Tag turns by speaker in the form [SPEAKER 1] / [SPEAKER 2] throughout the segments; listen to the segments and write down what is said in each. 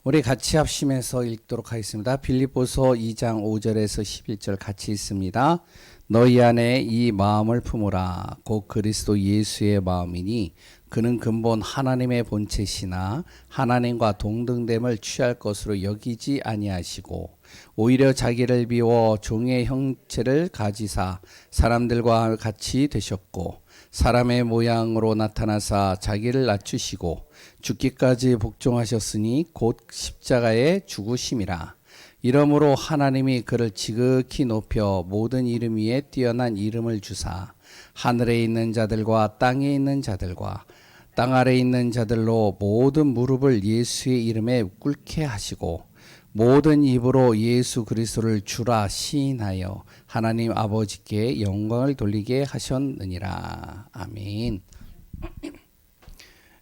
[SPEAKER 1] 우리 같이 합심해서 읽도록 하겠습니다. 빌립보서 2장 5절에서 11절 같이 읽습니다. 너희 안에 이 마음을 품으라. 곧 그리스도 예수의 마음이니 그는 근본 하나님의 본체시나 하나님과 동등됨을 취할 것으로 여기지 아니하시고 오히려 자기를 비워 종의 형체를 가지사 사람들과 같이 되셨고 사람의 모양으로 나타나사 자기를 낮추시고 죽기까지 복종하셨으니 곧 십자가에 죽으심이라. 이러므로 하나님이 그를 지극히 높여 모든 이름 위에 뛰어난 이름을 주사 하늘에 있는 자들과 땅에 있는 자들과 땅 아래에 있는 자들로 모든 무릎을 예수의 이름에 꿇게 하시고 모든 입으로 예수 그리스도를 주라 시인하여 하나님 아버지께 영광을 돌리게 하셨느니라. 아멘.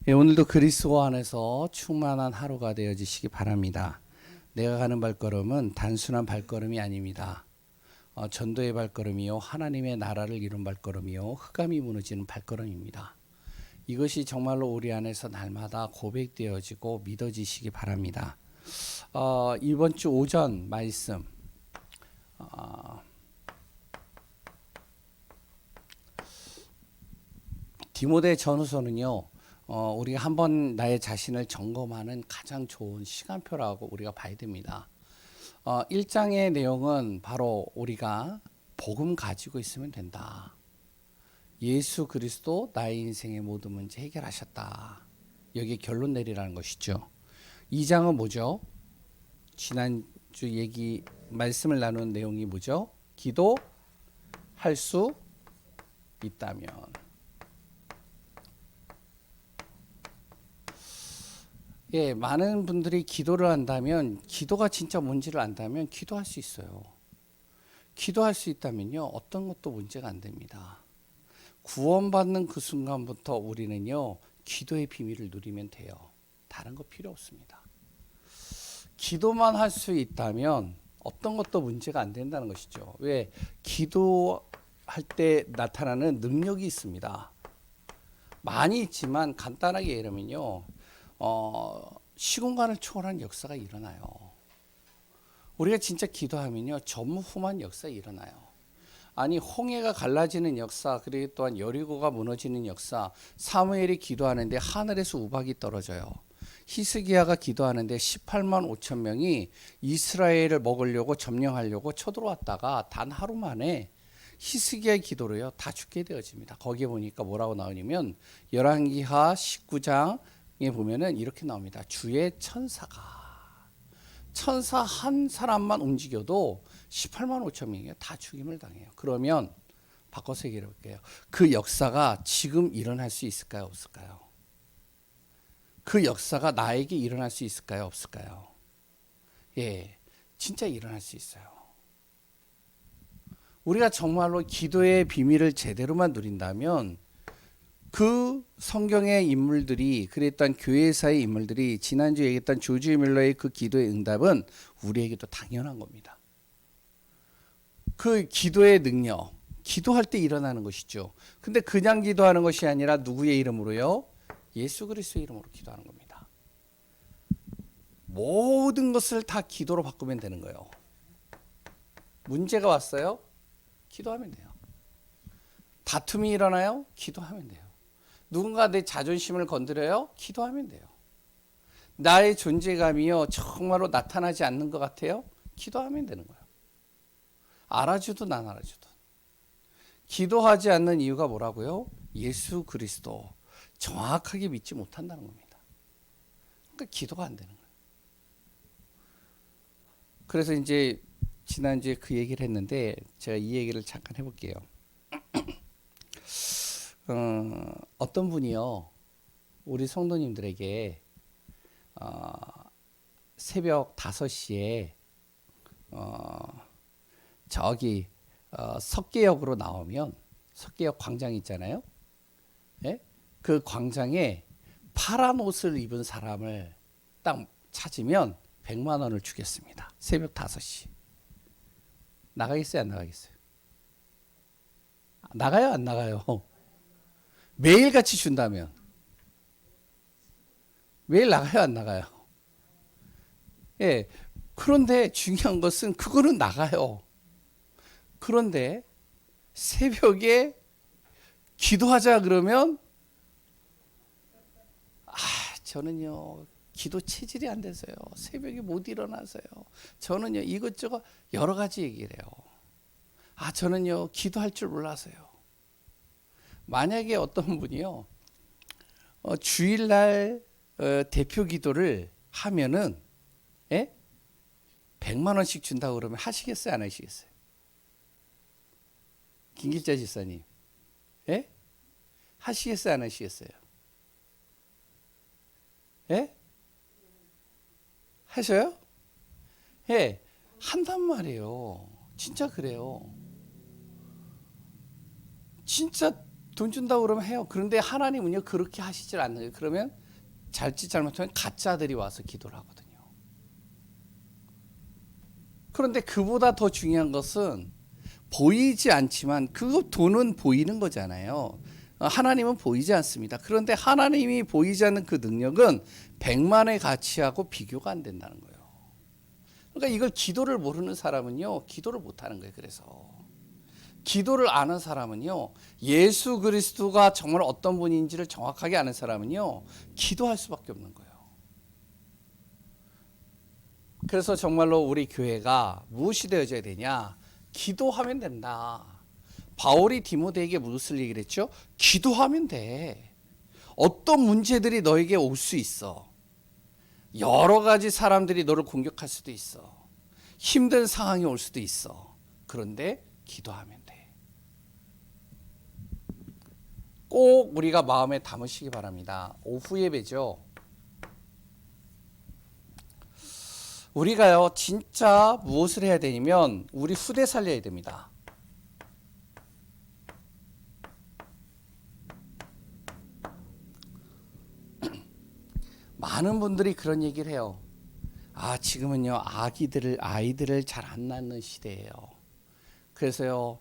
[SPEAKER 1] 오늘도 그리스도 안에서 충만한 하루가 되어지시기 바랍니다. 내가 가는 발걸음은 단순한 발걸음이 아닙니다. 전도의 발걸음이요, 하나님의 나라를 이룬 발걸음이요, 흑암이 무너지는 발걸음입니다. 이것이 정말로 우리 안에서 날마다 고백되어지고 믿어지시기 바랍니다. 이번 주 오전 말씀 디모데 전후서는요, 우리가 한번 나의 자신을 점검하는 가장 좋은 시간표라고 우리가 봐야 됩니다. 1장의 내용은 바로 우리가 복음 가지고 있으면 된다. 예수 그리스도 나의 인생의 모든 문제 해결하셨다. 여기에 결론 내리라는 것이죠. 2장은 뭐죠? 지난주 말씀을 나눈 내용이 뭐죠? 기도할 수 있다면. 예, 많은 분들이 기도를 한다면, 기도가 진짜 뭔지를 안다면 기도할 수 있어요. 기도할 수 있다면요, 어떤 것도 문제가 안 됩니다. 구원받는 그 순간부터 우리는요, 기도의 비밀을 누리면 돼요. 다른 거 필요 없습니다. 기도만 할 수 있다면 어떤 것도 문제가 안 된다는 것이죠. 왜? 기도할 때 나타나는 능력이 있습니다. 많이 있지만 간단하게 얘기하면요, 시공간을 초월한 역사가 일어나요. 우리가 진짜 기도하면요, 전무후무한 역사가 일어나요. 아니, 홍해가 갈라지는 역사, 그리고 또한 여리고가 무너지는 역사, 사무엘이 기도하는데 하늘에서 우박이 떨어져요. 히스기야가 기도하는데 18만 5천 명이 이스라엘을 먹으려고 점령하려고 쳐들어왔다가 단 하루 만에 히스기야의 기도로요, 다 죽게 되어집니다. 거기에 보니까 뭐라고 나오냐면 열왕기하 19장에 보면은 이렇게 나옵니다. 주의 천사 한 사람만 움직여도 18만 5천 명이 다 죽임을 당해요. 그러면 바꿔서 얘기해 볼게요. 그 역사가 지금 일어날 수 있을까요? 없을까요? 그 역사가 나에게 일어날 수 있을까요? 없을까요? 예, 진짜 일어날 수 있어요. 우리가 정말로 기도의 비밀을 제대로만 누린다면 그 성경의 인물들이, 그랬던 교회사의 인물들이, 지난주에 얘기했던 조지 밀러의 그 기도의 응답은 우리에게도 당연한 겁니다. 그 기도의 능력, 기도할 때 일어나는 것이죠. 근데 그냥 기도하는 것이 아니라 누구의 이름으로요? 예수 그리스도의 이름으로 기도하는 겁니다. 모든 것을 다 기도로 바꾸면 되는 거예요. 문제가 왔어요? 기도하면 돼요. 다툼이 일어나요? 기도하면 돼요. 누군가 내 자존심을 건드려요? 기도하면 돼요. 나의 존재감이요, 정말로 나타나지 않는 것 같아요? 기도하면 되는 거예요. 알아주든 안 알아주든. 기도하지 않는 이유가 뭐라고요? 예수 그리스도 정확하게 믿지 못한다는 겁니다. 그러니까 기도가 안 되는 거예요. 그래서 이제 지난주에 그 얘기를 했는데 제가 이 얘기를 잠깐 해볼게요. 어떤 분이요, 우리 성도님들에게 새벽 5시에 저기 석계역으로 나오면, 석계역 광장 있잖아요. 예? 그 광장에 파란 옷을 입은 사람을 딱 찾으면 100만 원을 주겠습니다. 새벽 5시. 나가겠어요? 안 나가겠어요? 나가요? 안 나가요? 매일같이 준다면 매일 나가요? 안 나가요? 예. 그런데 중요한 것은 그거는 나가요. 그런데 새벽에 기도하자 그러면 저는요 기도 체질이 안 돼서요. 새벽에 못 일어나서요. 저는요 이것저것 여러 가지 얘기를 해요. 저는요 기도할 줄 몰라서요. 만약에 어떤 분이요 주일날 대표 기도를 하면은 100만 원씩 준다고 그러면 하시겠어요, 안 하시겠어요? 김길자 집사님, 하시겠어요, 안 하시겠어요? 하셔요? 한단 말이에요. 진짜 그래요. 진짜 돈 준다고 그러면 해요. 그런데 하나님은요 그렇게 하시질 않는 거예요. 그러면 잘지 잘못하면 가짜들이 와서 기도를 하거든요. 그런데 그보다 더 중요한 것은 보이지 않지만 그 돈은 보이는 거잖아요. 하나님은 보이지 않습니다. 그런데 하나님이 보이지 않는 그 능력은 100만의 가치하고 비교가 안 된다는 거예요. 그러니까 이걸 기도를 모르는 사람은요 기도를 못하는 거예요. 그래서 기도를 아는 사람은요 예수 그리스도가 정말 어떤 분인지를 정확하게 아는 사람은요 기도할 수밖에 없는 거예요. 그래서 정말로 우리 교회가 무엇이 되어져야 되냐? 기도하면 된다. 바울이 디모데에게 무엇을 얘기를 했죠? 기도하면 돼. 어떤 문제들이 너에게 올 수 있어. 여러 가지 사람들이 너를 공격할 수도 있어. 힘든 상황이 올 수도 있어. 그런데 기도하면 돼. 꼭 우리가 마음에 담으시기 바랍니다. 오후 예배죠. 우리가요 진짜 무엇을 해야 되냐면 우리 후대 살려야 됩니다. 많은 분들이 그런 얘기를 해요. 지금은요 아이들을 잘 안 낳는 시대예요. 그래서요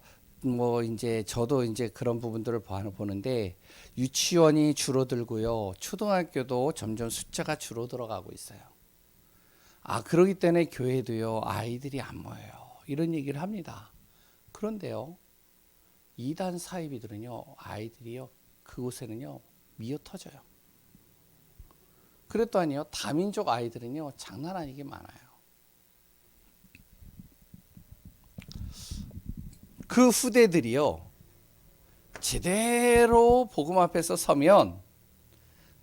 [SPEAKER 1] 이제 저도 이제 그런 부분들을 보는데 유치원이 줄어들고요 초등학교도 점점 숫자가 줄어들어가고 있어요. 그러기 때문에 교회도요 아이들이 안 모여요. 이런 얘기를 합니다. 그런데요 이단 사이비들은요 아이들이요 그곳에는요 미어 터져요. 그랬더니요 다민족 아이들은요 장난 아니게 많아요. 그 후대들이요 제대로 복음 앞에서 서면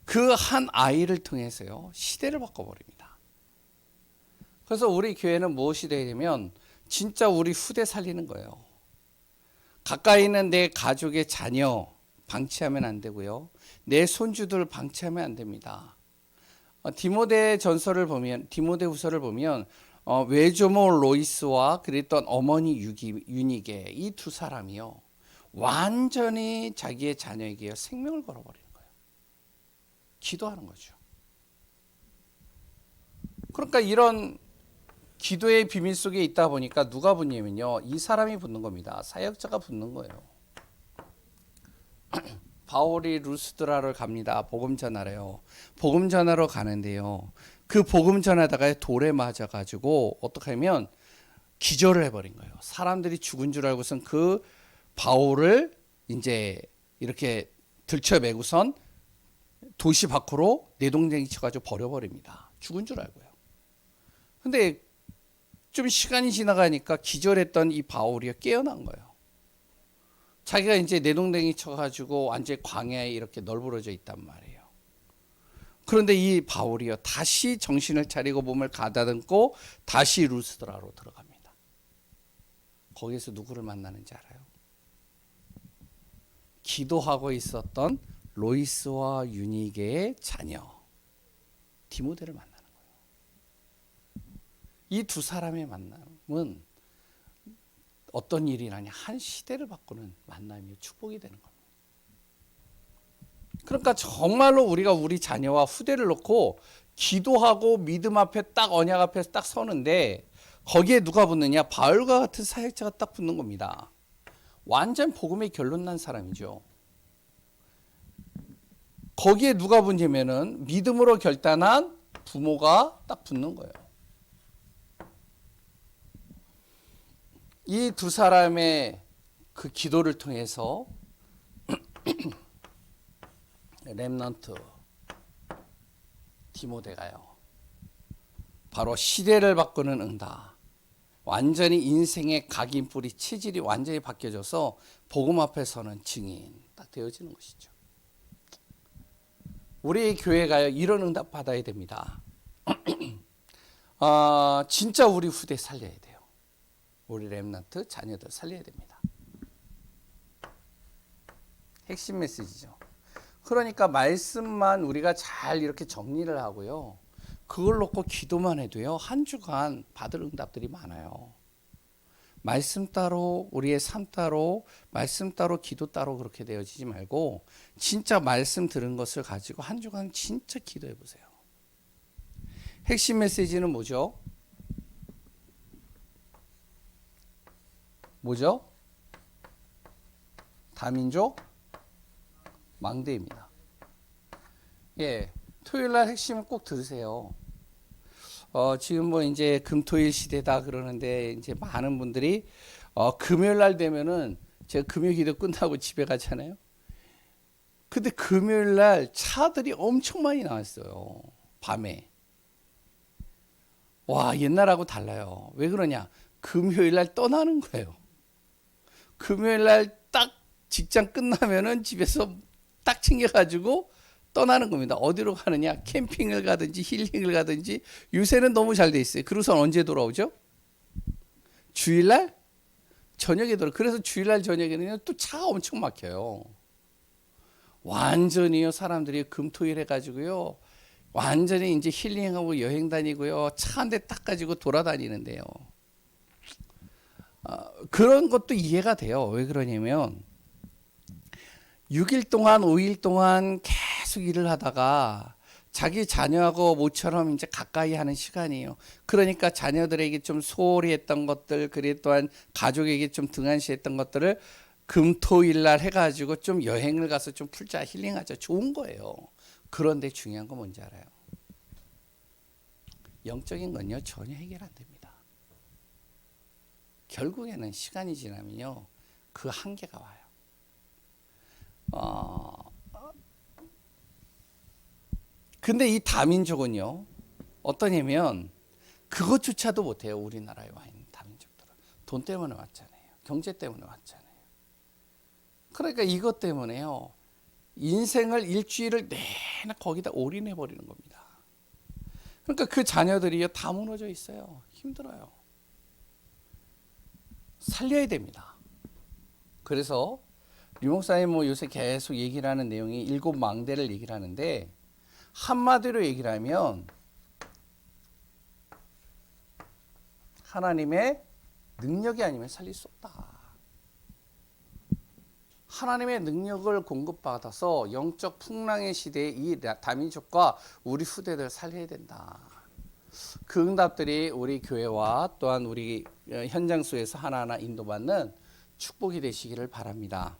[SPEAKER 1] 그 한 아이를 통해서요 시대를 바꿔버립니다. 그래서 우리 교회는 무엇이 되야 되면 진짜 우리 후대 살리는 거예요. 가까이 있는 내 가족의 자녀 방치하면 안 되고요. 내 손주들 방치하면 안 됩니다. 디모데 후서를 보면 외조모 로이스와 그랬던 어머니 유니게 이 두 사람이요 완전히 자기의 자녀에게 생명을 걸어버리는 거예요. 기도하는 거죠. 그러니까 이런 기도의 비밀 속에 있다 보니까 누가 붙냐면요 이 사람이 붙는 겁니다. 사역자가 붙는 거예요. 바울이 루스드라를 갑니다. 복음 전하래요. 복음 전하러 가는데요 그 복음 전하다가 돌에 맞아가지고 어떻게 하면 기절을 해버린 거예요. 사람들이 죽은 줄 알고선 그 바울을 이제 이렇게 들쳐매고선 도시 밖으로 내동댕이 쳐가지고 버려버립니다. 죽은 줄 알고요. 근데 좀 시간이 지나가니까 기절했던 이 바울이 깨어난 거예요. 자기가 이제 내동댕이 쳐가지고 완전히 광야에 이렇게 널브러져 있단 말이에요. 그런데 이 바울이요 다시 정신을 차리고 몸을 가다듬고 다시 루스드라로 들어갑니다. 거기서 누구를 만나는지 알아요? 기도하고 있었던 로이스와 유니게의 자녀 디모데를 만나는 거예요. 이 두 사람의 만남은 어떤 일이라니 한 시대를 바꾸는 만남이요 축복이 되는 겁니다. 그러니까 정말로 우리가 우리 자녀와 후대를 놓고 기도하고 믿음 앞에 딱 언약 앞에서 딱 서는데 거기에 누가 붙느냐? 바울과 같은 사역자가 딱 붙는 겁니다. 완전 복음의 결론 난 사람이죠. 거기에 누가 붙냐면은 믿음으로 결단한 부모가 딱 붙는 거예요. 이 두 사람의 그 기도를 통해서 렘넌트 디모데가요, 바로 시대를 바꾸는 응답, 완전히 인생의 각인뿌리 체질이 완전히 바뀌어져서 복음 앞에 서는 증인 딱 되어지는 것이죠. 우리 교회가요, 이런 응답 받아야 됩니다. 진짜 우리 후대 살려야 돼요. 우리 렘넌트 자녀들 살려야 됩니다. 핵심 메시지죠. 그러니까 말씀만 우리가 잘 이렇게 정리를 하고요, 그걸 놓고 기도만 해도요, 한 주간 받을 응답들이 많아요. 말씀 따로, 우리의 삶 따로, 말씀 따로, 기도 따로 그렇게 되어지지 말고 진짜 말씀 들은 것을 가지고 한 주간 진짜 기도해 보세요. 핵심 메시지는 뭐죠? 뭐죠? 다민족 망대입니다. 예, 토요일 날 핵심을 꼭 들으세요. 지금 뭐 이제 금토일 시대다 그러는데 이제 많은 분들이 금요일 날 되면은 제가 금요 기도 끝나고 집에 가잖아요. 근데 금요일 날 차들이 엄청 많이 나왔어요. 밤에. 와, 옛날하고 달라요. 왜 그러냐? 금요일 날 떠나는 거예요. 금요일 날 딱 직장 끝나면은 집에서 딱 챙겨가지고 떠나는 겁니다. 어디로 가느냐? 캠핑을 가든지 힐링을 가든지. 요새는 너무 잘 돼 있어요. 그러고선 언제 돌아오죠? 주일날 저녁에 돌아. 그래서 주일날 저녁에는 또 차가 엄청 막혀요. 완전히요, 사람들이 금토일 해가지고요, 완전히 이제 힐링하고 여행 다니고요, 차 한 대 딱 가지고 돌아다니는데요. 그런 것도 이해가 돼요. 왜 그러냐면 6일 동안 5일 동안 계속 일을 하다가 자기 자녀하고 모처럼 이제 가까이 하는 시간이에요. 그러니까 자녀들에게 좀 소홀히 했던 것들, 그리고 또한 가족에게 좀 등한시했던 것들을 금토일 날 해가지고 좀 여행을 가서 좀 풀자, 힐링하자, 좋은 거예요. 그런데 중요한 건 뭔지 알아요? 영적인 건요, 전혀 해결 안 됩니다. 결국에는 시간이 지나면요, 그 한계가 와요. 근데 이 다민족은요, 어떠냐면 그것조차도 못해요. 우리나라에 와 있는 다민족들은 돈 때문에 왔잖아요. 경제 때문에 왔잖아요. 그러니까 이것 때문에요, 인생을 일주일을 내내 거기다 올인해 버리는 겁니다. 그러니까 그 자녀들이요, 다 무너져 있어요. 힘들어요. 살려야 됩니다. 그래서 류 목사님 뭐 요새 계속 얘기를 하는 내용이 7 망대를 얘기를 하는데, 한마디로 얘기를 하면 하나님의 능력이 아니면 살릴 수 없다. 하나님의 능력을 공급받아서 영적 풍랑의 시대에 이 다민족과 우리 후대들 살려야 된다. 그 응답들이 우리 교회와 또한 우리 현장 속에서 하나하나 인도받는 축복이 되시기를 바랍니다.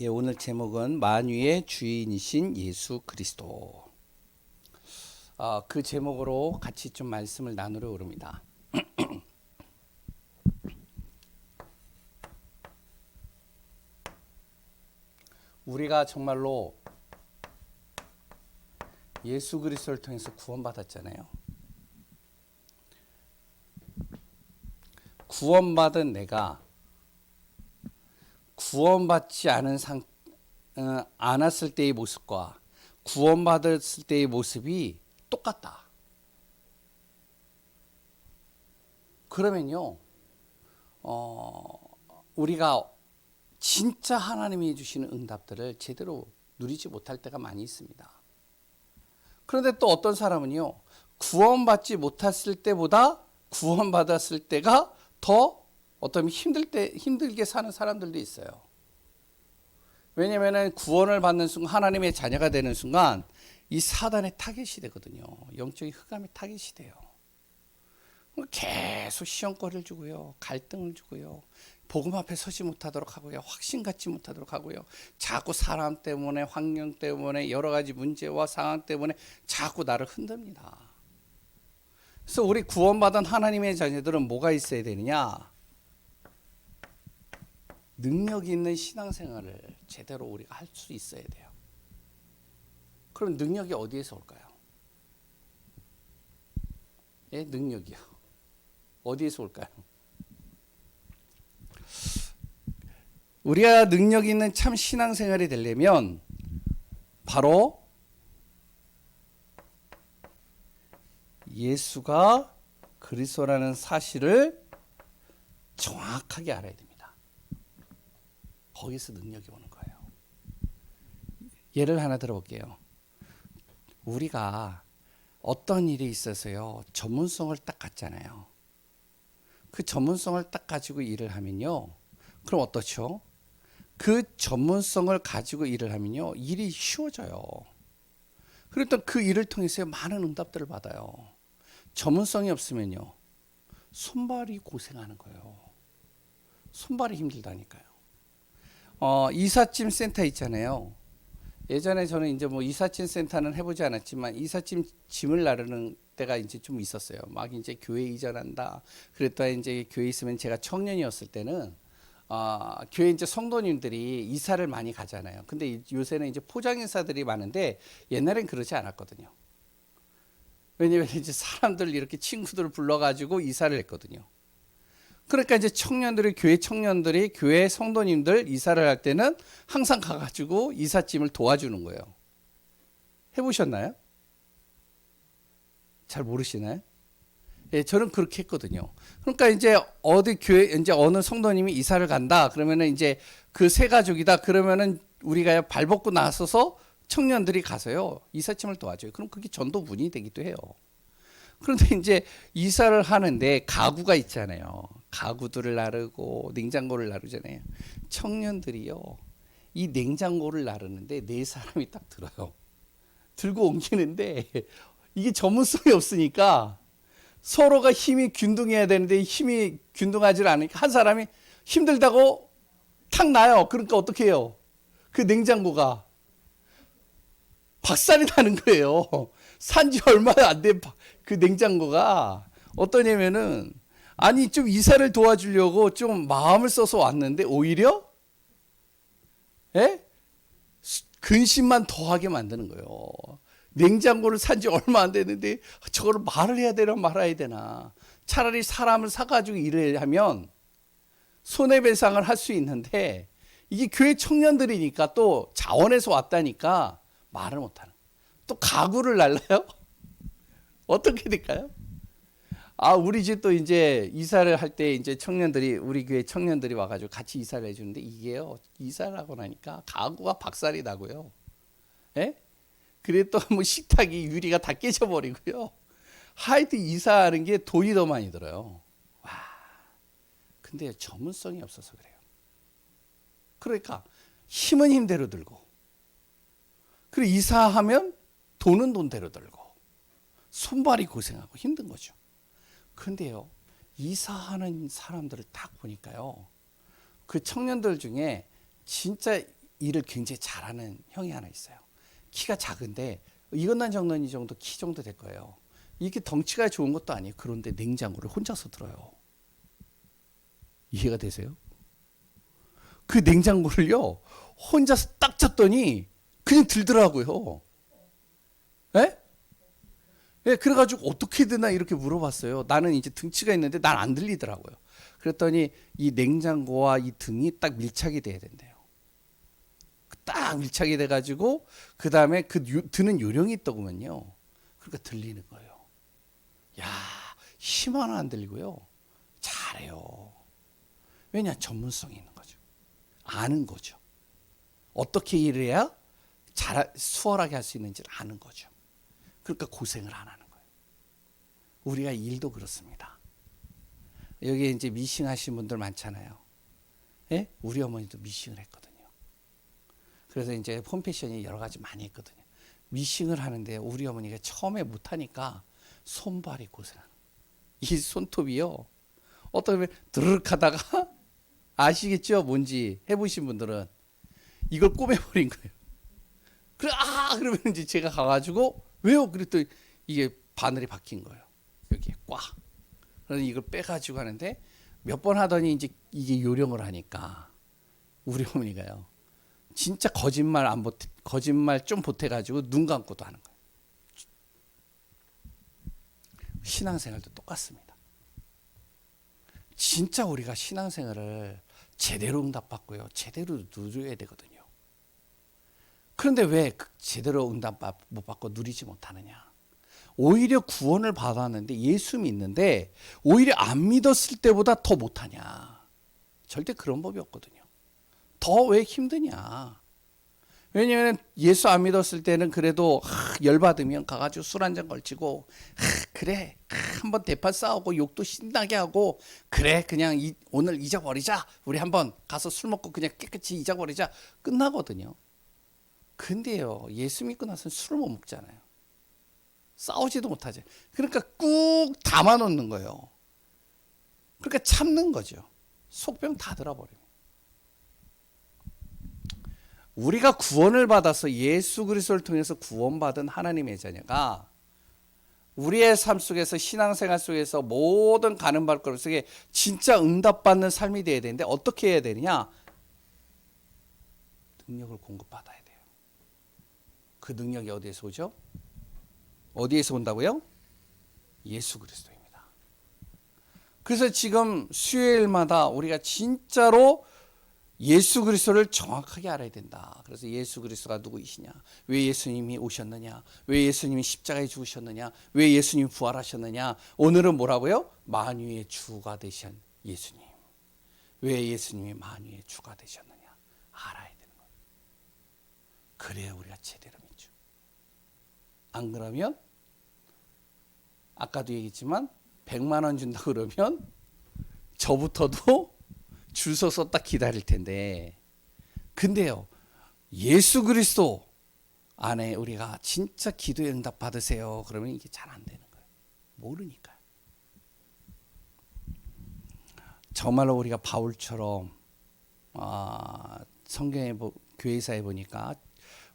[SPEAKER 1] 예, 오늘 제목은 만유의 주인이신 예수 그리스도. 그 제목으로 같이 좀 말씀을 나누려 합니다. 우리가 정말로 예수 그리스도를 통해서 구원받았잖아요. 구원받은 내가 구원받지 않았을 때의 모습과 구원받았을 때의 모습이 똑같다. 그러면요, 우리가 진짜 하나님이 주시는 응답들을 제대로 누리지 못할 때가 많이 있습니다. 그런데 또 어떤 사람은요, 구원받지 못했을 때보다 구원받았을 때가 더 어쩌면 힘들게 사는 사람들도 있어요. 왜냐하면 구원을 받는 순간, 하나님의 자녀가 되는 순간 이 사단의 타겟이 되거든요. 영적인 흑암의 타겟이 돼요. 계속 시험거리를 주고요, 갈등을 주고요, 복음 앞에 서지 못하도록 하고요, 확신 갖지 못하도록 하고요, 자꾸 사람 때문에, 환경 때문에, 여러 가지 문제와 상황 때문에 자꾸 나를 흔듭니다. 그래서 우리 구원받은 하나님의 자녀들은 뭐가 있어야 되느냐? 능력 있는 신앙생활을 제대로 우리가 할 수 있어야 돼요. 그럼 능력이 어디에서 올까요? 예, 능력이요. 어디에서 올까요? 우리가 능력 있는 참 신앙생활이 되려면 바로 예수가 그리스도라는 사실을 정확하게 알아야 됩니다. 거기서 능력이 오는 거예요. 예를 하나 들어볼게요. 우리가 어떤 일이 있어서요, 전문성을 딱 갖잖아요. 그 전문성을 딱 가지고 일을 하면요, 그럼 어떻죠? 그 전문성을 가지고 일을 하면요, 일이 쉬워져요. 그랬더니 그 일을 통해서 많은 응답들을 받아요. 전문성이 없으면요, 손발이 고생하는 거예요. 손발이 힘들다니까요. 이삿짐 센터 있잖아요. 예전에 저는 이제 뭐 이삿짐 센터는 해보지 않았지만 이삿짐 짐을 나르는 때가 이제 좀 있었어요. 막 이제 교회 이전한다. 그랬다 이제 교회 있으면 제가 청년이었을 때는 교회 이제 성도님들이 이사를 많이 가잖아요. 근데 요새는 이제 포장이사들이 많은데 옛날엔 그러지 않았거든요. 왜냐면 이제 사람들 이렇게 친구들을 불러가지고 이사를 했거든요. 그러니까 이제 교회 청년들이 교회 성도님들 이사를 할 때는 항상 가가지고 이삿짐을 도와주는 거예요. 해보셨나요? 잘 모르시나요? 예, 저는 그렇게 했거든요. 그러니까 이제 어디 교회, 이제 어느 성도님이 이사를 간다. 그러면은 이제 그 세 가족이다. 그러면은 우리가 발벗고 나서서 청년들이 가서요, 이삿짐을 도와줘요. 그럼 그게 전도분이 되기도 해요. 그런데 이제 이사를 하는데 가구가 있잖아요. 가구들을 나르고 냉장고를 나르잖아요. 청년들이요, 이 냉장고를 나르는데 네 사람이 딱 들어요. 들고 옮기는데 이게 전문성이 없으니까 서로가 힘이 균등해야 되는데 힘이 균등하지 않으니까 한 사람이 힘들다고 탁 나요. 그러니까 어떻게 해요? 그 냉장고가 박살이 나는 거예요. 산지 얼마 안 된 그 냉장고가 어떠냐면은, 아니 좀 이사를 도와주려고 좀 마음을 써서 왔는데 오히려 근심만 더하게 만드는 거예요. 냉장고를 산지 얼마 안 됐는데 저거를 말을 해야 되나 말아야 되나. 차라리 사람을 사가지고 일을 하면 손해배상을 할 수 있는데, 이게 교회 청년들이니까 또 자원에서 왔다니까 말을 못하는. 또 가구를 날라요? 어떻게 될까요? 우리 집도 이제 이사를 할 때 이제 우리 교회 청년들이 와가지고 같이 이사를 해주는데, 이게요, 이사를 하고 나니까 가구가 박살이 나고요. 예? 그래 또 뭐 식탁이 유리가 다 깨져버리고요. 하여튼 이사하는 게 돈이 더 많이 들어요. 와. 근데 전문성이 없어서 그래요. 그러니까 힘은 힘대로 들고, 그리고 이사하면 돈은 돈대로 들고, 손발이 고생하고 힘든 거죠. 그런데요, 이사하는 사람들을 딱 보니까요, 그 청년들 중에 진짜 일을 굉장히 잘하는 형이 하나 있어요. 키가 작은데 이것만 정도는 이 정도 키 정도 될 거예요. 이게 덩치가 좋은 것도 아니에요. 그런데 냉장고를 혼자서 들어요. 이해가 되세요? 그 냉장고를요, 혼자서 딱 쳤더니 그냥 들더라고요. 예? 예, 그래가지고 어떻게 되나 이렇게 물어봤어요. 나는 이제 등치가 있는데 난 안 들리더라고요. 그랬더니 이 냉장고와 이 등이 딱 밀착이 돼야 된대요. 딱 밀착이 돼가지고 그 다음에 드는 요령이 있더구먼요. 그러니까 들리는 거예요. 야, 힘 하나 안 들리고요, 잘해요. 왜냐? 전문성이 있는 거죠. 아는 거죠. 어떻게 일을 해야 수월하게 할 수 있는지를 아는 거죠. 그러니까 고생을 안 하는 거예요. 우리가 일도 그렇습니다. 여기 이제 미싱 하신 분들 많잖아요. 예? 우리 어머니도 미싱을 했거든요. 그래서 이제 홈패션이 여러 가지 많이 했거든요. 미싱을 하는데 우리 어머니가 처음에 못하니까 손발이 고생하는 거예요. 이 손톱이요, 어떻게 보면 드르륵 하다가 아시겠죠? 뭔지 해보신 분들은 이걸 꼬매버린 거예요. 그러면 이제 제가 가가지고 왜요? 그랬더니 이게 바늘이 박힌 거예요. 여기에 꽈. 그래서 이걸 빼가지고 하는데 몇 번 하더니 이제 이게 요령을 하니까 우리 어머니가요. 진짜 거짓말 좀 보태가지고 눈 감고도 하는 거예요. 신앙생활도 똑같습니다. 진짜 우리가 신앙생활을 제대로 응답받고요. 제대로 누려야 되거든요. 그런데 왜 제대로 응답 못 받고 누리지 못하느냐? 오히려 구원을 받았는데 예수 믿는데 오히려 안 믿었을 때보다 더 못하냐? 절대 그런 법이 없거든요. 더 왜 힘드냐? 왜냐하면 예수 안 믿었을 때는 그래도 열받으면 가가지고 술 한잔 걸치고 그래 한번 대판 싸우고 욕도 신나게 하고 그래 그냥 오늘 잊어버리자. 우리 한번 가서 술 먹고 그냥 깨끗이 잊어버리자. 끝나거든요. 근데요 예수 믿고 나서는 술을 못 먹잖아요. 싸우지도 못하지. 그러니까 꾹 담아놓는 거예요. 그러니까 참는 거죠. 속병 다 들어버려요. 우리가 구원을 받아서 예수 그리스도를 통해서 구원받은 하나님의 자녀가 우리의 삶 속에서 신앙생활 속에서 모든 가는 발걸음 속에 진짜 응답받는 삶이 되어야 되는데 어떻게 해야 되느냐? 능력을 공급받아야 돼요. 그 능력이 어디에서 오죠? 어디에서 온다고요? 예수 그리스도입니다. 그래서 지금 수요일마다 우리가 진짜로 예수 그리스도를 정확하게 알아야 된다. 그래서 예수 그리스도가 누구이시냐? 왜 예수님이 오셨느냐? 왜 예수님이 십자가에 죽으셨느냐? 왜 예수님이 부활하셨느냐? 오늘은 뭐라고요? 만유의 주가 되신 예수님. 왜 예수님이 만유의 주가 되셨느냐? 알아야 되는 거예요. 그래야 우리가 제대로 믿죠. 안 그러면 아까도 얘기했지만 100만 원 준다 그러면 저부터도 줄 서서 딱 기다릴 텐데 근데요 예수 그리스도 안에 우리가 진짜 기도의 응답 받으세요 그러면 이게 잘 안 되는 거예요. 모르니까요. 정말로 우리가 바울처럼 성경에 교회사에 보니까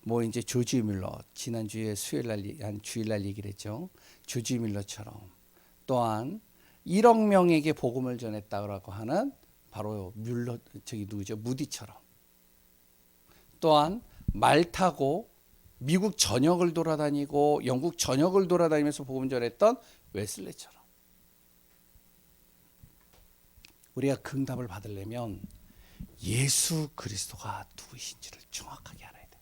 [SPEAKER 1] 뭐 이제 조지 밀러 지난주에 주일날 얘기를 했죠. 조지 밀러처럼 또한 1억 명에게 복음을 전했다고 하는 바로 무디처럼 또한 말 타고 미국 전역을 돌아다니고 영국 전역을 돌아다니면서 복음 전했던 웨슬레처럼 우리가 그 응답을 받으려면 예수 그리스도가 누구이신지를 정확하게 알아야 돼요.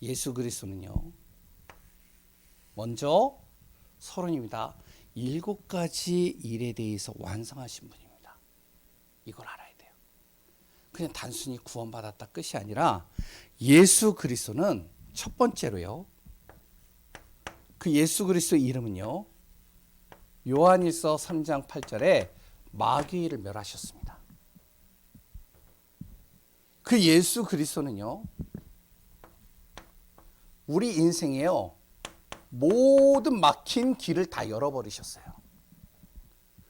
[SPEAKER 1] 예수 그리스도는요 먼저 서론입니다. 7가지 일에 대해서 완성하신 분입니다. 이걸 알아야 돼요. 그냥 단순히 구원받았다 끝이 아니라 예수 그리스도는 첫 번째로요. 그 예수 그리스도의 이름은요. 요한일서 3장 8절에 마귀를 멸하셨습니다. 그 예수 그리스도는요. 우리 인생에요. 모든 막힌 길을 다 열어버리셨어요.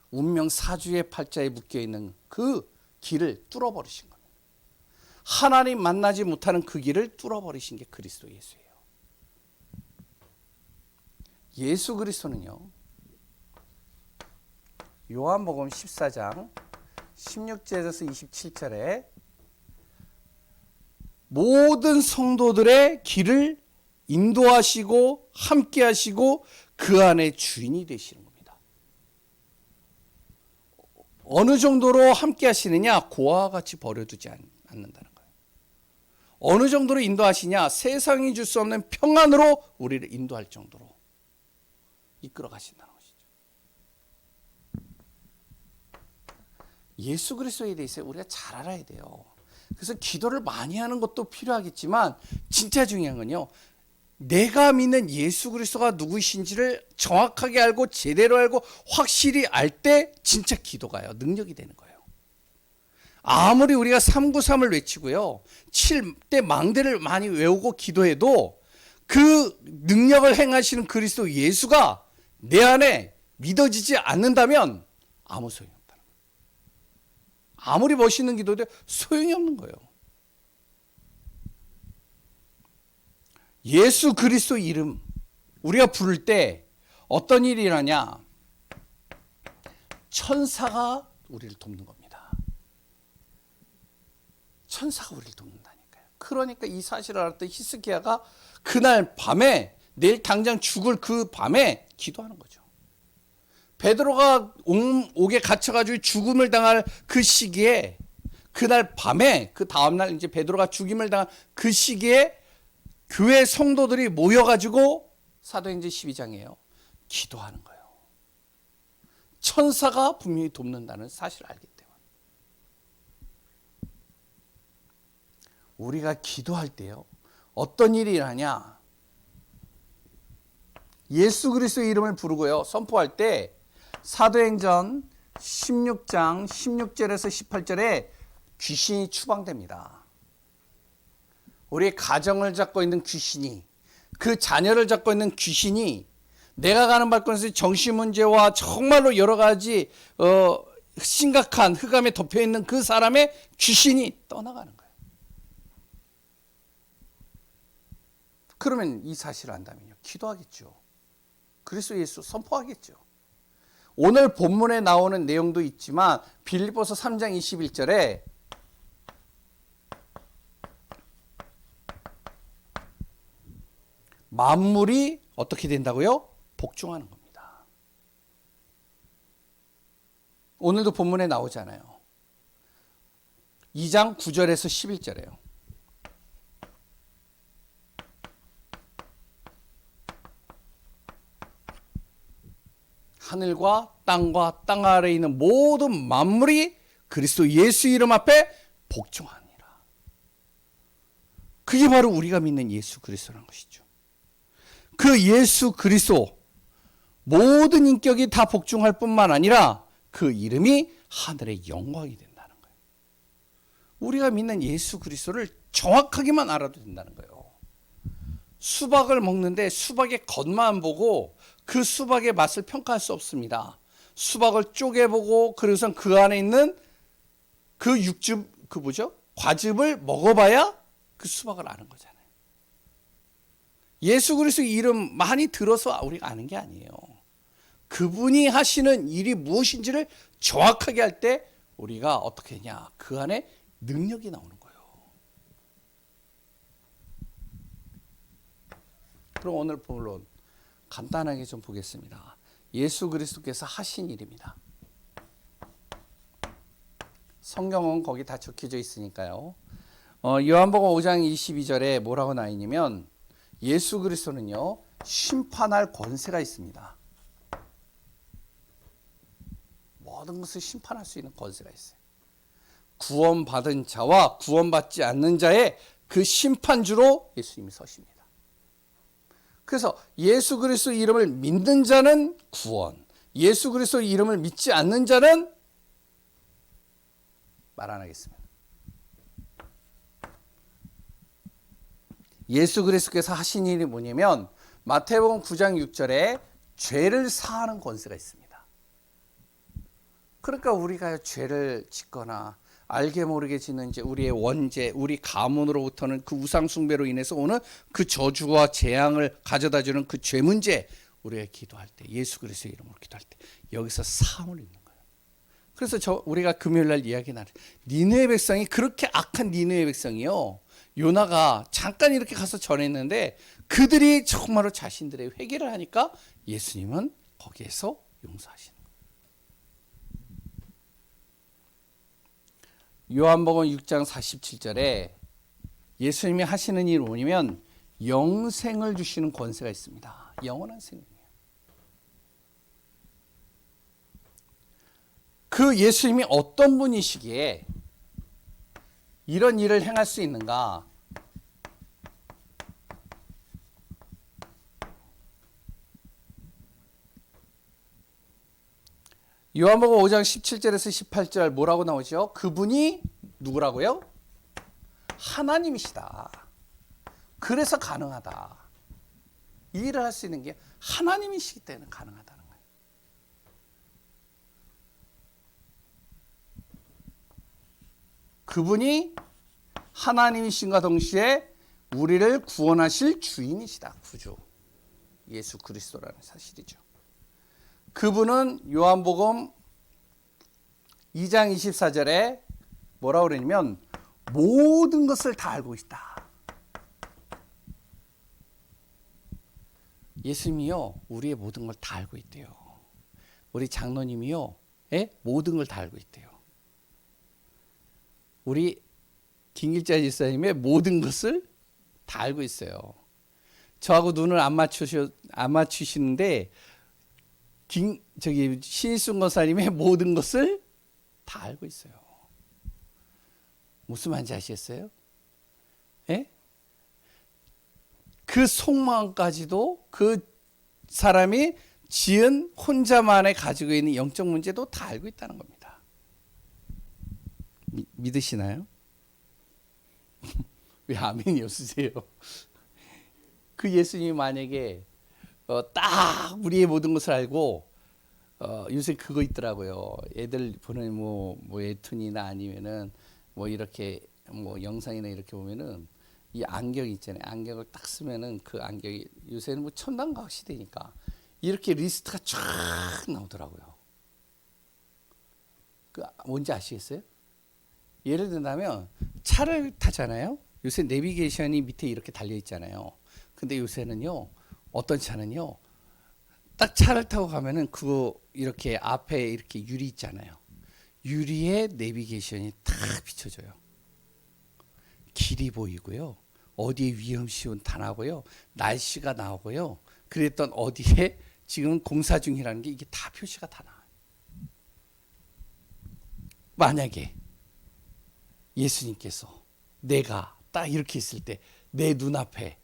[SPEAKER 1] 운명 사주의 팔자에 묶여있는 그 길을 뚫어버리신 겁니다. 하나님 만나지 못하는 그 길을 뚫어버리신 게 그리스도 예수예요. 예수 그리스도는요. 요한복음 14장 16절에서 27절에 모든 성도들의 길을 인도하시고 함께 하시고 그 안에 주인이 되시는 겁니다. 어느 정도로 함께 하시느냐? 고아와 같이 버려두지 않는다는 거예요. 어느 정도로 인도하시냐? 세상이 줄 수 없는 평안으로 우리를 인도할 정도로 이끌어 가신다는 것이죠. 예수 그리스도에 대해서 우리가 잘 알아야 돼요. 그래서 기도를 많이 하는 것도 필요하겠지만 진짜 중요한 건요. 내가 믿는 예수 그리스도가 누구이신지를 정확하게 알고 제대로 알고 확실히 알 때 진짜 기도가요. 능력이 되는 거예요. 아무리 우리가 393을 외치고요. 7대 망대를 많이 외우고 기도해도 그 능력을 행하시는 그리스도 예수가 내 안에 믿어지지 않는다면 아무 소용이 없다는 거예요. 아무리 멋있는 기도도 소용이 없는 거예요. 예수 그리스도 이름 우리가 부를 때 어떤 일이 일어나냐? 천사가 우리를 돕는 겁니다. 천사가 우리를 돕는다니까요. 그러니까 이 사실을 알았던 히스기야가 그날 밤에, 내일 당장 죽을 그 밤에 기도하는 거죠. 베드로가 옥에 갇혀가지고 죽음을 당할 그 시기에, 그날 밤에, 그 다음날 이제 베드로가 죽임을 당한 그 시기에 교회 성도들이 모여가지고 사도행전 12장이에요. 기도하는 거예요. 천사가 분명히 돕는다는 사실을 알기 때문에. 우리가 기도할 때요, 어떤 일이 일어나냐? 예수 그리스도의 이름을 부르고요, 선포할 때 사도행전 16장 16절에서 18절에 귀신이 추방됩니다. 우리 가정을 잡고 있는 귀신이, 그 자녀를 잡고 있는 귀신이, 내가 가는 발걸음에서 정신문제와 정말로 여러 가지 심각한 흑암에 덮여있는 그 사람의 귀신이 떠나가는 거예요. 그러면 이 사실을 안다면요, 기도하겠죠. 그리스도 예수 선포하겠죠. 오늘 본문에 나오는 내용도 있지만 빌립보서 3장 21절에 만물이 어떻게 된다고요? 복종하는 겁니다. 오늘도 본문에 나오잖아요. 2장 9절에서 11절에요. 하늘과 땅과 땅 아래에 있는 모든 만물이 그리스도 예수 이름 앞에 복종하니라. 그게 바로 우리가 믿는 예수 그리스도라는 것이죠. 그 예수 그리스도, 모든 인격이 다 복종할 뿐만 아니라 그 이름이 하늘의 영광이 된다는 거예요. 우리가 믿는 예수 그리스도를 정확하게만 알아도 된다는 거예요. 수박을 먹는데 수박의 겉만 보고 그 수박의 맛을 평가할 수 없습니다. 수박을 쪼개보고, 그래서 그 안에 있는 그 육즙, 그 뭐죠? 과즙을 먹어봐야 그 수박을 아는 거잖아요. 예수 그리스도 이름 많이 들어서 우리가 아는 게 아니에요. 그분이 하시는 일이 무엇인지를 정확하게 할 때 우리가 어떻게 했냐? 그 안에 능력이 나오는 거예요. 그럼 오늘 본론 간단하게 좀 보겠습니다. 예수 그리스도께서 하신 일입니다. 성경은 거기 다 적혀져 있으니까요. 요한복음 5장 22절에 뭐라고 나와 있냐면, 예수 그리스도는요, 심판할 권세가 있습니다. 모든 것을 심판할 수 있는 권세가 있어요. 구원받은 자와 구원받지 않는 자의 그 심판주로 예수님이 서십니다. 그래서 예수 그리스도 이름을 믿는 자는 구원, 예수 그리스도 이름을 믿지 않는 자는 말 안 하겠습니다. 예수 그리스도께서 하신 일이 뭐냐면, 마태복음 9장 6절에 죄를 사하는 권세가 있습니다. 그러니까 우리가 죄를 짓거나 알게 모르게 짓는 이제 우리의 원죄, 우리 가문으로부터는 그 우상 숭배로 인해서 오는 그 저주와 재앙을 가져다주는 그 죄 문제, 우리가 기도할 때, 예수 그리스도의 이름으로 기도할 때 여기서 사함을 입는 거예요. 그래서 우리가 금요일날 이야기 나눠, 니느웨 백성이, 그렇게 악한 니느웨 백성이요, 요나가 잠깐 이렇게 가서 전했는데 그들이 정말로 자신들의 회개를 하니까 예수님은 거기에서 용서하시는 거예요. 요한복음 6장 47절에 예수님이 하시는 일이 뭐냐면 영생을 주시는 권세가 있습니다. 영원한 생명이에요. 그 예수님이 어떤 분이시기에 이런 일을 행할 수 있는가? 요한복음 5장 17절에서 18절 뭐라고 나오죠? 그분이 누구라고요? 하나님이시다. 그래서 가능하다. 이 일을 할 수 있는 게 하나님이시기 때문에 가능하다는 거예요. 그분이 하나님이신과 동시에 우리를 구원하실 주인이시다. 구주 예수 그리스도라는 사실이죠. 그분은 요한복음 2장 24절에 뭐라고 그러냐면 모든 것을 다 알고 있다. 예수님이요, 우리의 모든 걸 다 알고 있대요. 우리 장로님이요, 모든 걸 다 알고 있대요. 우리 김길자 집사님의 모든 것을 다 알고 있어요. 저하고 눈을 안 맞추시는데 신일순 권사님의 모든 것을 다 알고 있어요. 무슨 말인지 아시겠어요? 예? 그 속마음까지도 그 사람이 지은 혼자만에 가지고 있는 영적 문제도 다 알고 있다는 겁니다. 믿으시나요? 왜 아멘이 없으세요? 그 예수님이 만약에 딱 우리의 모든 것을 알고 요새 그거 있더라고요. 애들 보는 뭐 웹툰이나 아니면은 뭐 이렇게 뭐 영상이나 이렇게 보면은 이 안경 있잖아요. 안경을 딱 쓰면은 그 안경이 요새는 뭐 첨단과학 시대니까 이렇게 리스트가 쫙 나오더라고요. 그 뭔지 아시겠어요? 예를 들면 차를 타잖아요. 요새 내비게이션이 밑에 이렇게 달려 있잖아요. 근데 요새는요, 어떤 차는요, 딱 차를 타고 가면은 그거 이렇게 앞에 이렇게 유리 있잖아요. 유리에 내비게이션이 탁 비춰져요. 길이 보이고요. 어디에 위험시운 다 나오고요. 날씨가 나오고요. 그랬던 어디에 지금 공사 중이라는 게 이게 다 표시가 다 나와요. 만약에 예수님께서 내가 딱 이렇게 있을 때 내 눈앞에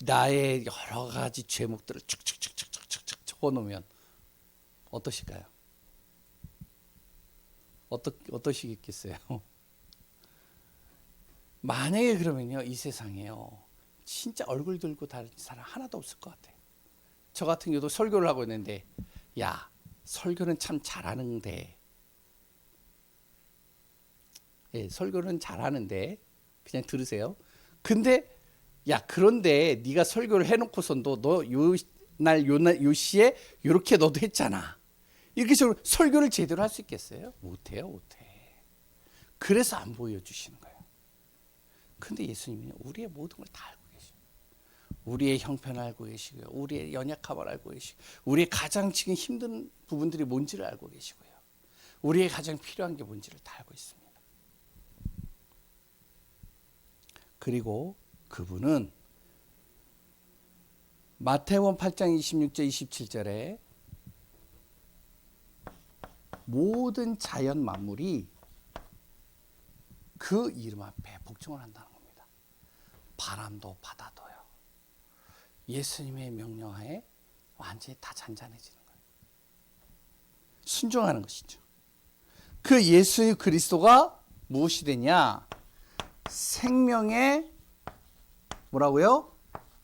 [SPEAKER 1] 나의 여러 가지 죄목들을 축축축축축축 적어놓으면 어떠실까요? 어떠시겠어요? 만약에 그러면요, 이 세상에요, 진짜 얼굴 들고 다니는 사람 하나도 없을 것 같아요. 저 같은 경우도 설교를 하고 있는데, 야, 설교는 참 잘하는데, 예, 설교는 잘하는데, 그냥 들으세요. 근데, 야, 그런데 네가 설교를 해놓고선도 너 요 시에 요렇게 너도 했잖아. 이렇게 설교를 제대로 할 수 있겠어요? 못해요, 못해. 그래서 안 보여주시는 거예요. 근데 예수님은 우리의 모든 걸 다 알고 계시고, 우리의 형편을 알고 계시고요, 우리의 연약함을 알고 계시고, 우리의 가장 지금 힘든 부분들이 뭔지를 알고 계시고요, 우리의 가장 필요한 게 뭔지를 다 알고 있습니다. 그리고 그분은 마태복음 8장 26절 27절에 모든 자연 만물이 그 이름 앞에 복종을 한다는 겁니다. 바람도 바다도요. 예수님의 명령하에 완전히 다 잔잔해지는 거예요. 순종하는 것이죠. 그 예수 그리스도가 무엇이 되냐? 생명의 뭐라고요?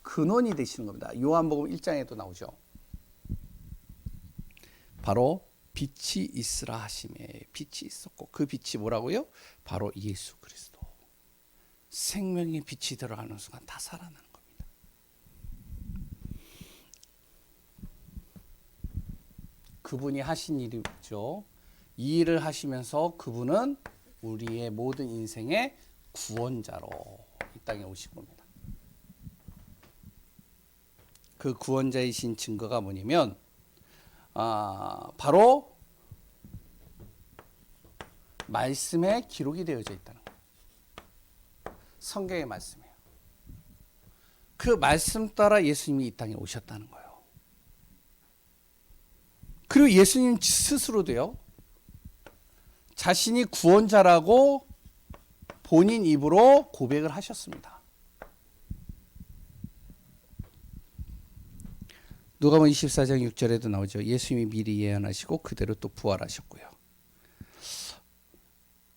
[SPEAKER 1] 근원이 되시는 겁니다. 요한복음 1장에도 나오죠. 바로 빛이 있으라 하심에 빛이 있었고, 그 빛이 뭐라고요? 바로 예수 그리스도. 생명의 빛이 들어가는 순간 다 살아나는 겁니다. 그분이 하신 일이죠. 이 일을 하시면서 그분은 우리의 모든 인생의 구원자로 이 땅에 오신 겁니다. 그 구원자이신 증거가 뭐냐면 바로 말씀에 기록이 되어져 있다는 거예요. 성경의 말씀이에요. 그 말씀 따라 예수님이 이 땅에 오셨다는 거예요. 그리고 예수님 스스로도요, 자신이 구원자라고 본인 입으로 고백을 하셨습니다. 누가복음 24장 6절에도 나오죠. 예수님이 미리 예언하시고 그대로 또 부활하셨고요.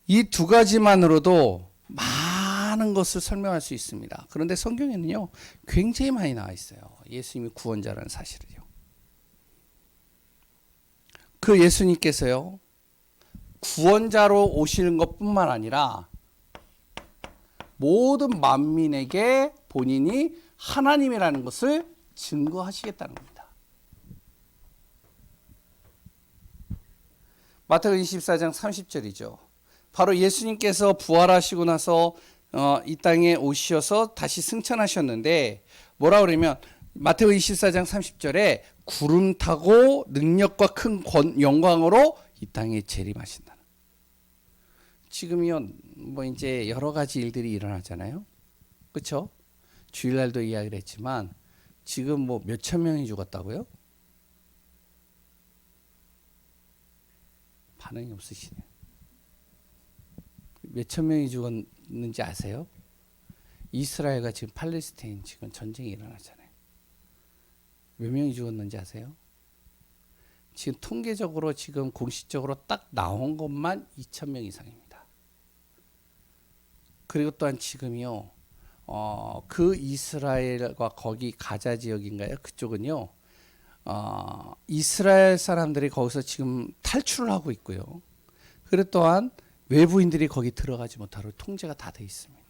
[SPEAKER 1] 이 두 가지만으로도 많은 것을 설명할 수 있습니다. 그런데 성경에는요, 굉장히 많이 나와 있어요. 예수님이 구원자라는 사실을요. 그 예수님께서요, 구원자로 오시는 것뿐만 아니라 모든 만민에게 본인이 하나님이라는 것을 증거하시겠다는 겁니다. 마태복음 24장 30절이죠. 바로 예수님께서 부활하시고 나서 이 땅에 오셔서 다시 승천하셨는데 뭐라 그러면 마태복음 24장 30절에 구름 타고 능력과 큰 영광으로 이 땅에 재림하신다는. 지금이요 뭐 이제 여러 가지 일들이 일어나잖아요. 그렇죠? 주일날도 이야기를 했지만 지금 뭐 몇천 명이 죽었다고요? 반응이 없으시네요. 몇천 명이 죽었는지 아세요? 이스라엘과 지금 팔레스타인 지금 전쟁이 일어나잖아요. 몇 명이 죽었는지 아세요? 지금 통계적으로 지금 공식적으로 딱 나온 것만 2천 명 이상입니다. 그리고 또한 지금이요, 그 이스라엘과 거기 가자 지역인가요? 그쪽은요, 이스라엘 사람들이 거기서 지금 탈출을 하고 있고요. 그리고 또한 외부인들이 거기 들어가지 못하도록 통제가 다 돼 있습니다.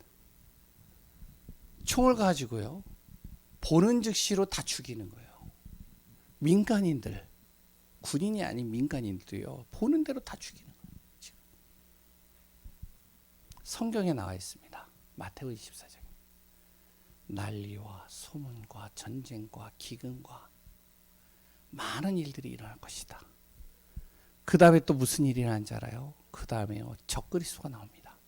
[SPEAKER 1] 총을 가지고요, 보는 즉시로 다 죽이는 거예요. 민간인들, 군인이 아닌 민간인들도요, 보는 대로 다 죽이는 거예요. 지금. 성경에 나와 있습니다. 마태복음 24장. 난리와 소문과 전쟁과 기근과 많은 일들이 일어날 것이다. 그 다음에 또 무슨 일이 일어난지 알아요? 그 다음에요, 적그리스도가 나옵니다.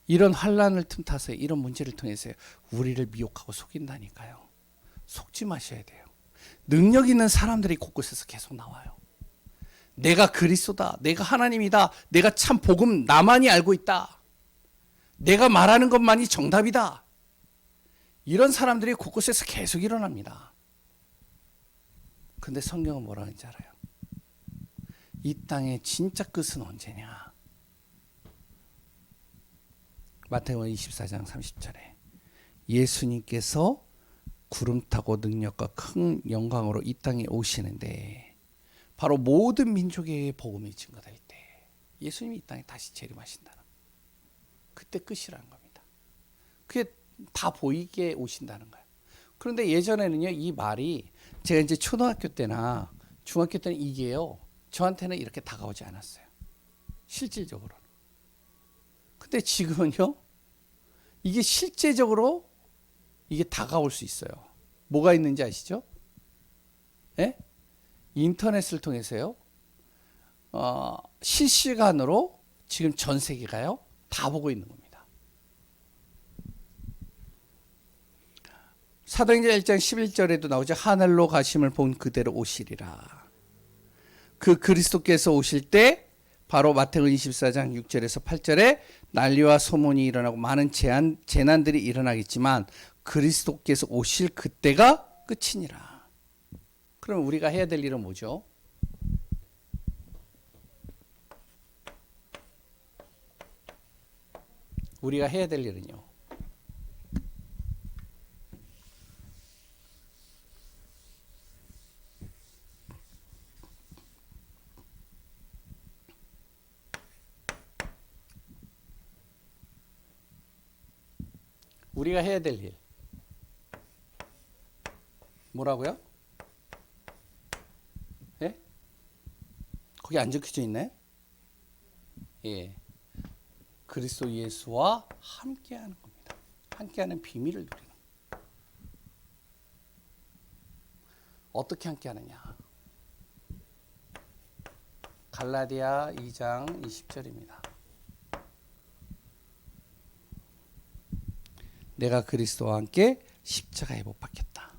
[SPEAKER 1] 이런 환란을 틈타서 이런 문제를 통해서 우리를 미혹하고 속인다니까요. 속지 마셔야 돼요. 능력 있는 사람들이 곳곳에서 계속 나와요. 내가 그리스도다. 내가 하나님이다. 내가 참 복음 나만이 알고 있다. 내가 말하는 것만이 정답이다. 이런 사람들이 곳곳에서 계속 일어납니다. 근데 성경은 뭐라 하는지 알아요? 이 땅의 진짜 끝은 언제냐? 마태복음 24장 30절에 예수님께서 구름 타고 능력과 큰 영광으로 이 땅에 오시는데 바로 모든 민족의 복음이 증거될 때 예수님이 이 땅에 다시 재림하신다는, 그때 끝이라는 겁니다. 그게 다 보이게 오신다는 거예요. 그런데 예전에는요, 이 말이 제가 이제 초등학교 때나 중학교 때는 이게요, 저한테는 이렇게 다가오지 않았어요. 실질적으로는. 근데 지금은요, 이게 실제적으로 이게 다가올 수 있어요. 뭐가 있는지 아시죠? 예? 인터넷을 통해서요, 실시간으로 지금 전 세계가요, 다 보고 있는 겁니다. 사도행전 1장 11절에도 나오죠. 하늘로 가심을 본 그대로 오시리라. 그 그리스도께서 오실 때 바로 마태복음 24장 6절에서 8절에 난리와 소문이 일어나고 많은 재난들이 일어나겠지만 그리스도께서 오실 그때가 끝이니라. 그럼 우리가 해야 될 일은 뭐죠? 우리가 해야 될 일은요, 우리가 해야 될 일. 뭐라고요? 예? 거기 안 적혀져 있나요? 예. 그리스도 예수와 함께하는 겁니다. 함께하는 비밀을 누리는. 어떻게 함께하느냐? 갈라디아 2장 20절입니다. 내가 그리스도와 함께 십자가에 못 박혔다.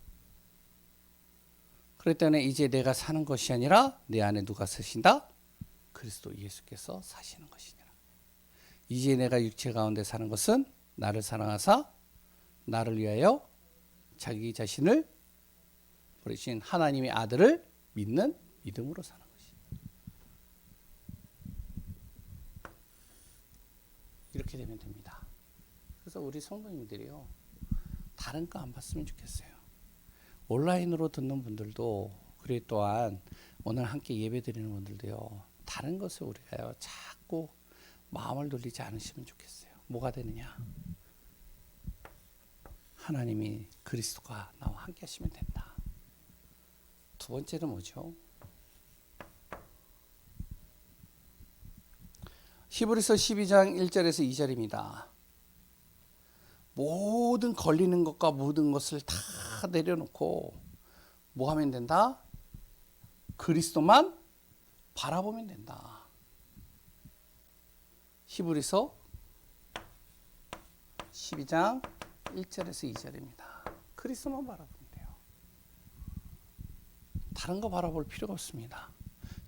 [SPEAKER 1] 그렇기 때문에 이제 내가 사는 것이 아니라 내 안에 누가 사신다? 그리스도 예수께서 사시는 것이니라. 이제 내가 육체 가운데 사는 것은 나를 사랑하사 나를 위하여 자기 자신을 버리신 하나님의 아들을 믿는 믿음으로 사는 것이다. 이렇게 되면 됩니다. 그래서 우리 성도님들이요, 다른 거 안 봤으면 좋겠어요. 온라인으로 듣는 분들도, 그리고 또한 오늘 함께 예배 드리는 분들도요, 다른 것을 우리가요, 자꾸 마음을 돌리지 않으시면 좋겠어요. 뭐가 되느냐? 하나님이 그리스도가 나와 함께 하시면 된다. 두 번째는 뭐죠? 히브리서 12장 1절에서 2절입니다. 모든 걸리는 것과 모든 것을 다 내려놓고 뭐 하면 된다? 그리스도만 바라보면 된다. 히브리서 12장 1절에서 2절입니다. 그리스도만 바라보면 돼요. 다른 거 바라볼 필요가 없습니다.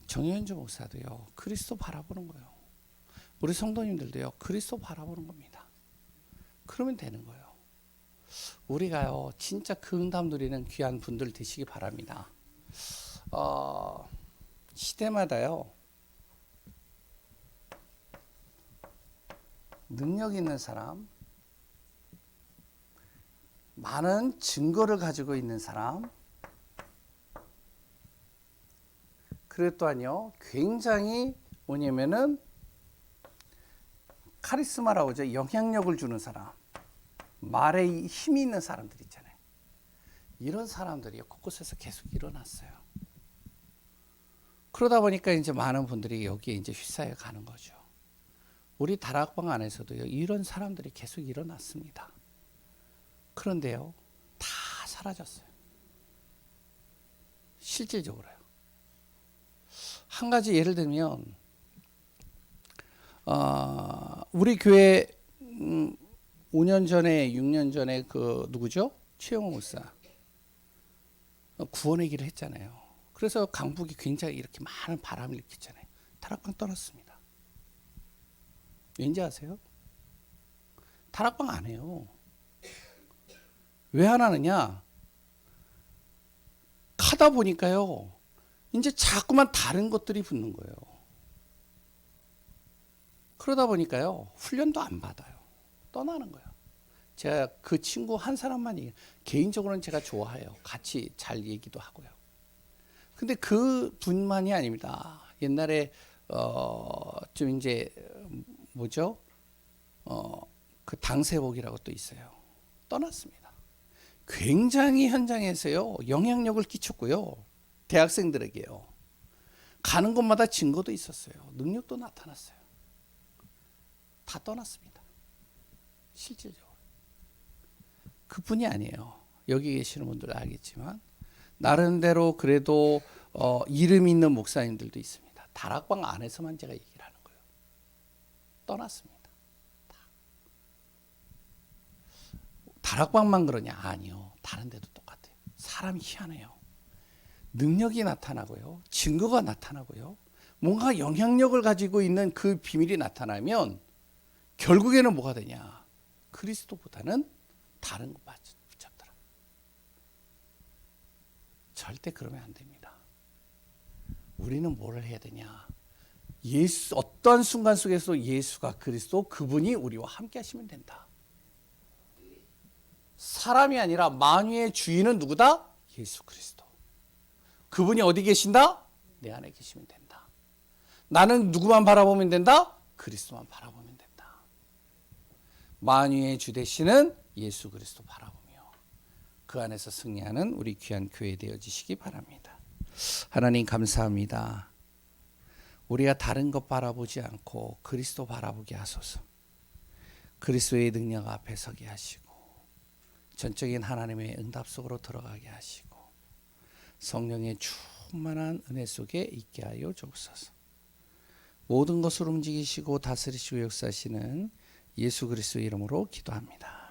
[SPEAKER 1] 정현주 목사도요, 그리스도 바라보는 거예요. 우리 성도님들도요, 그리스도 바라보는 겁니다. 그러면 되는 거예요. 우리가요, 진짜 그 응답 누리는 귀한 분들 되시기 바랍니다. 시대마다요, 능력 있는 사람, 많은 증거를 가지고 있는 사람, 그리고 또한요, 굉장히 뭐냐면은 카리스마라고 하죠. 영향력을 주는 사람, 말에 힘이 있는 사람들 있잖아요. 이런 사람들이 곳곳에서 계속 일어났어요. 그러다 보니까 이제 많은 분들이 여기에 이제 휩싸여 가는 거죠. 우리 다락방 안에서도요, 이런 사람들이 계속 일어났습니다. 그런데요, 다 사라졌어요. 실질적으로요. 한 가지 예를 들면, 우리 교회 5년 전에, 6년 전에 그 누구죠? 최영호 목사 구원의 길을 했잖아요. 그래서 강북이 굉장히 이렇게 많은 바람을 일으켰잖아요. 다락방 떠났습니다. 왠지 아세요? 다락방 안 해요. 왜 안 하느냐? 하다 보니까요, 이제 자꾸만 다른 것들이 붙는 거예요. 그러다 보니까요, 훈련도 안 받아요. 떠나는 거예요. 제가 그 친구 한 사람만 개인적으로는 제가 좋아해요. 같이 잘 얘기도 하고요. 근데 그 분만이 아닙니다. 옛날에 좀 이제 뭐죠? 그 당세복이라고 또 있어요. 떠났습니다. 굉장히 현장에서요, 영향력을 끼쳤고요. 대학생들에게요. 가는 곳마다 증거도 있었어요. 능력도 나타났어요. 다 떠났습니다. 실질적으로. 그뿐이 아니에요. 여기 계시는 분들 알겠지만 나름대로 그래도 이름 있는 목사님들도 있습니다. 다락방 안에서만 제가 얘기를 하는 거예요. 떠났습니다. 다락방만 그러냐? 아니요. 다른 데도 똑같아요. 사람이 희한해요. 능력이 나타나고요. 증거가 나타나고요. 뭔가 영향력을 가지고 있는 그 비밀이 나타나면 결국에는 뭐가 되냐? 그리스도보다는 다른 것 붙잡더라. 절대 그러면 안 됩니다. 우리는 뭘 해야 되냐? 예수, 어떠한 순간 속에서 예수가 그리스도, 그분이 우리와 함께 하시면 된다. 사람이 아니라 만유의 주인은 누구다? 예수 그리스도. 그분이 어디 계신다? 내 안에 계시면 된다. 나는 누구만 바라보면 된다? 그리스도만 바라보면 된다. 만유의 주 되시는 예수 그리스도 바라보며 그 안에서 승리하는 우리 귀한 교회 되어지시기 바랍니다. 하나님 감사합니다. 우리가 다른 것 바라보지 않고 그리스도 바라보게 하소서. 그리스도의 능력 앞에 서게 하시고 전적인 하나님의 응답 속으로 들어가게 하시고 성령의 충만한 은혜 속에 있게 하여 주옵소서. 모든 것을 움직이시고 다스리시고 역사하시는 예수 그리스도 이름으로 기도합니다.